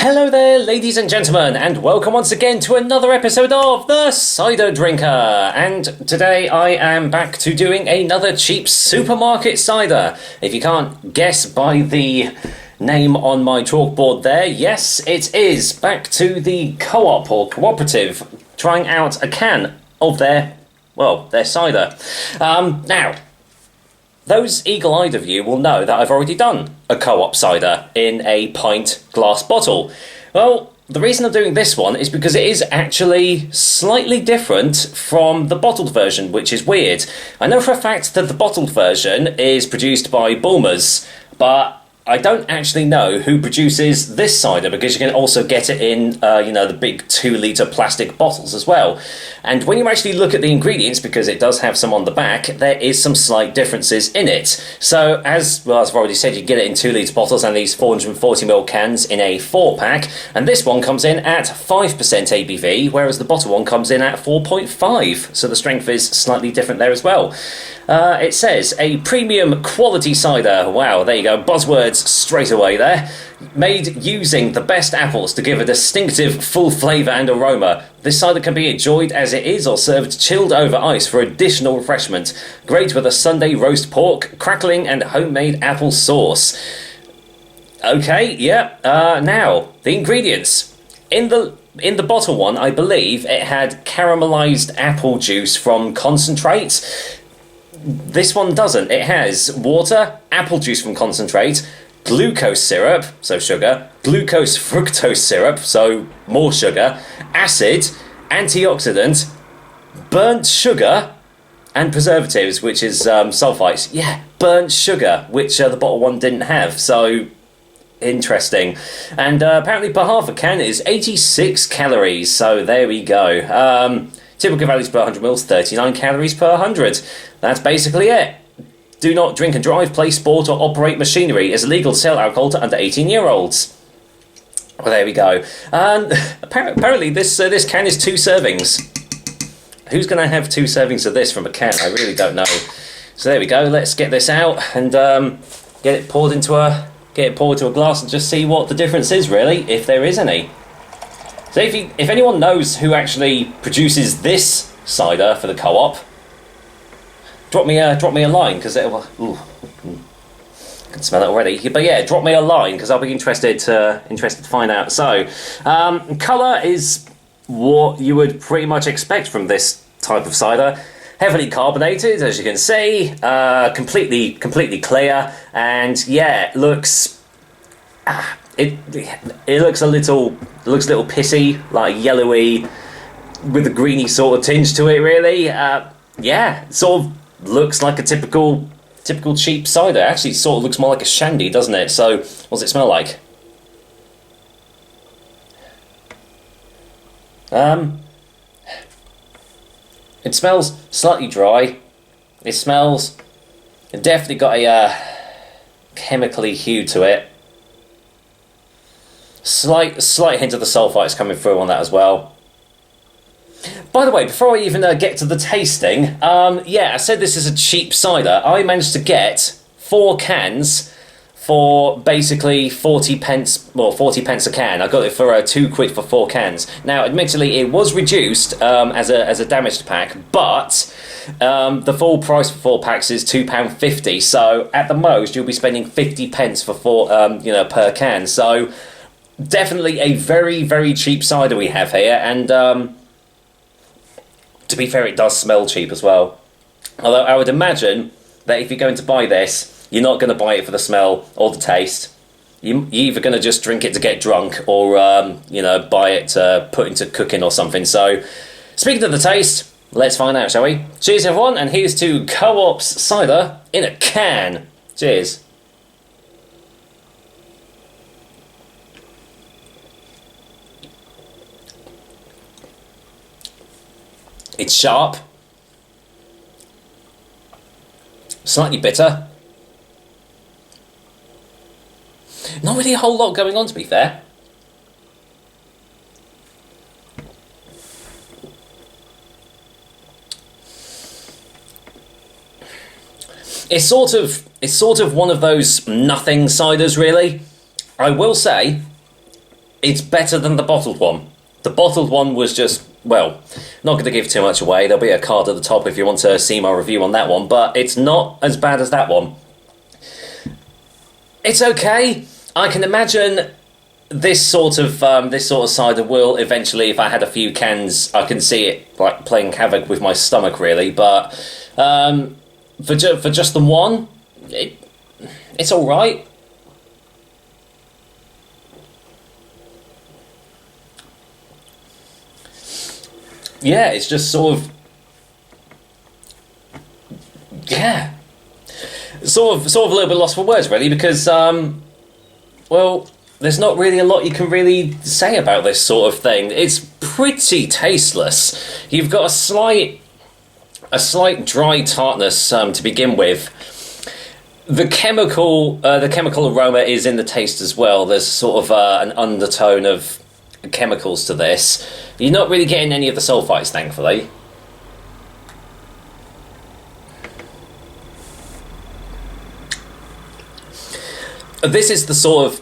Hello there, ladies and gentlemen, and welcome once again to another episode of The Cider Drinker. And today I am back to doing another cheap supermarket cider. If you can't guess by the name on my chalkboard there, yes, it is back to the co-op or cooperative, trying out a can of their cider. Now, those eagle-eyed of you will know that I've already done a co-op cider in a pint glass bottle. Well, the reason I'm doing this one is because it is actually slightly different from the bottled version, which is weird. I know for a fact that the bottled version is produced by Bulmers, but I don't actually know who produces this cider, because you can also get it in, the big 2-litre plastic bottles as well. And when you actually look at the ingredients, because it does have some on the back, there is some slight differences in it. So, as I've already said, you get it in 2-litre bottles and these 440ml cans in a 4-pack. And this one comes in at 5% ABV, whereas the bottle one comes in at 4.5. So the strength is slightly different there as well. It says, a premium quality cider. Wow, there you go, buzzwords straight away there. Made using the best apples to give a distinctive full flavour and aroma. This cider can be enjoyed as it is or served chilled over ice for additional refreshment. Great with a Sunday roast pork, crackling and homemade apple sauce. Okay, yeah, now, the ingredients. In the bottle one, I believe it had caramelised apple juice from concentrate. This one doesn't. It has water, apple juice from concentrate, glucose syrup, so sugar, glucose fructose syrup, so more sugar, acid, antioxidant, burnt sugar, and preservatives, which is sulfites. Yeah, burnt sugar, which the bottle one didn't have, so interesting. And apparently per half a can is 86 calories, so there we go. Typical values per 100 mils, 39 calories per 100. That's basically it. Do not drink and drive, play sport or operate machinery. It's illegal to sell alcohol to under 18-year-olds. Well, there we go. And apparently this can is 2 servings. Who's going to have 2 servings of this from a can? I really don't know. So there we go. Let's get this out and get it poured into a glass and just see what the difference is, really, if there is any. So if anyone knows who actually produces this cider for the co-op, drop me a line, because I can smell it already. But yeah, drop me a line, because I'll be interested to find out. So, colour is what you would pretty much expect from this type of cider. Heavily carbonated, as you can see, completely clear, and yeah, it looks. It looks a little pissy, like yellowy, with a greeny sort of tinge to it. Really, yeah, sort of looks like a typical cheap cider. Actually, it sort of looks more like a shandy, doesn't it? So, what does it smell like? It smells slightly dry. It definitely got a chemically hue to it. Slight hint of the sulfites coming through on that as well. By the way, before I even get to the tasting, I said this is a cheap cider. I managed to get 4 cans for basically 40 pence a can. I got it for £2 for 4 cans. Now, admittedly, it was reduced as a damaged pack, but the full price for 4 packs is £2.50. So at the most, you'll be spending 50 pence for 4, per can. So definitely a very, very cheap cider we have here, and to be fair, it does smell cheap as well. Although I would imagine that if you're going to buy this, you're not going to buy it for the smell or the taste. You're either going to just drink it to get drunk, or buy it to put into cooking or something. So, speaking of the taste, let's find out, shall we? Cheers, everyone, and here's to Co-op's cider in a can. Cheers. It's sharp, slightly bitter. Not really a whole lot going on, to be fair. It's sort of one of those nothing ciders, really. I will say, it's better than the bottled one. The bottled one was just, well, not going to give too much away. There'll be a card at the top if you want to see my review on that one, but it's not as bad as that one. It's okay. I can imagine this sort of cider will eventually, if I had a few cans, I can see it like playing havoc with my stomach, really. But for just the one, it's all right. Yeah, it's just sort of, yeah, sort of a little bit lost for words, really, because well, there's not really a lot you can really say about this sort of thing. It's pretty tasteless. You've got a slight dry tartness to begin with. The chemical aroma is in the taste as well. There's sort of an undertone of chemicals to this. You're not really getting any of the sulfites, thankfully. This is the sort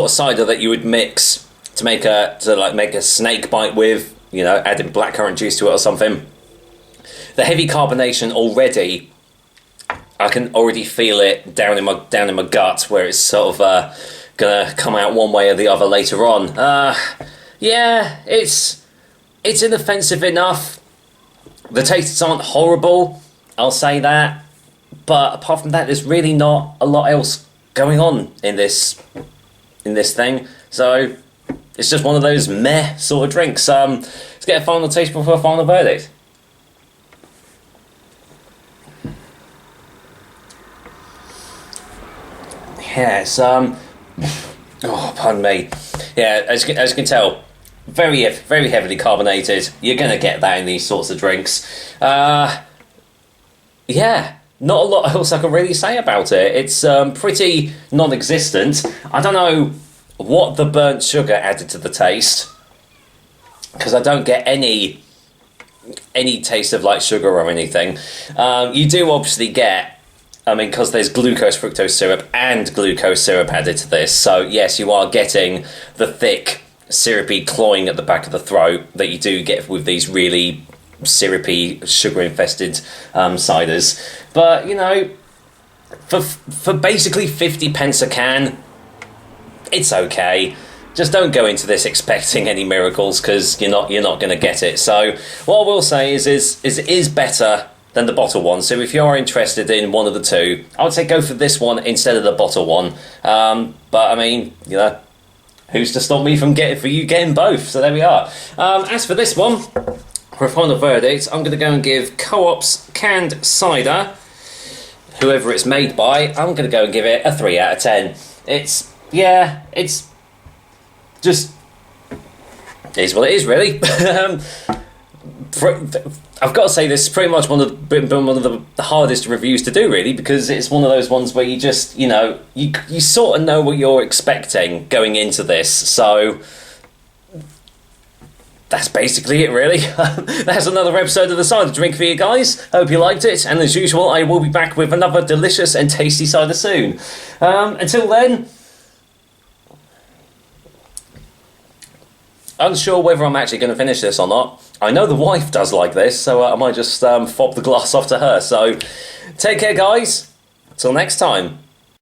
of cider that you would mix to make a snake bite with, you know, adding blackcurrant juice to it or something. The heavy carbonation already, I can already feel it down in my gut, where it's sort of gonna come out one way or the other later on. Yeah, it's inoffensive enough. The tastes aren't horrible, I'll say that. But apart from that, there's really not a lot else going on in this thing. So it's just one of those meh sort of drinks. Let's get a final taste before a final verdict. Yes, oh, pardon me. Yeah, as you can tell, very heavily carbonated. You're going to get that in these sorts of drinks. Yeah, not a lot else I can really say about it. It's pretty non-existent. I don't know what the burnt sugar added to the taste, because I don't get any taste of like sugar or anything. You do obviously get, I mean, because there's glucose fructose syrup and glucose syrup added to this, so yes, you are getting the thick, syrupy cloying at the back of the throat that you do get with these really syrupy, sugar-infested ciders. But, you know, for basically 50p a can, it's okay. Just don't go into this expecting any miracles, because you're not going to get it. So what I will say is it is better than the bottle one. So if you are interested in one of the two, I would say go for this one instead of the bottle one. But I mean, you know, who's to stop me from getting both? So there we are. As for this one, for a final verdict, I'm going to go and give Co-op's canned cider, whoever it's made by, I'm going to go and give it a 3 out of 10. It's just, it is what it is, really. I've got to say, this is pretty much one of the hardest reviews to do, really, because it's one of those ones where you just, you know, you sort of know what you're expecting going into this, so that's basically it, really. That's another episode of The Cider Drink for you guys. Hope you liked it, and as usual, I will be back with another delicious and tasty cider soon. Until then, unsure whether I'm actually going to finish this or not. I know the wife does like this, so I might just fob the glass off to her. So, take care, guys. Till next time.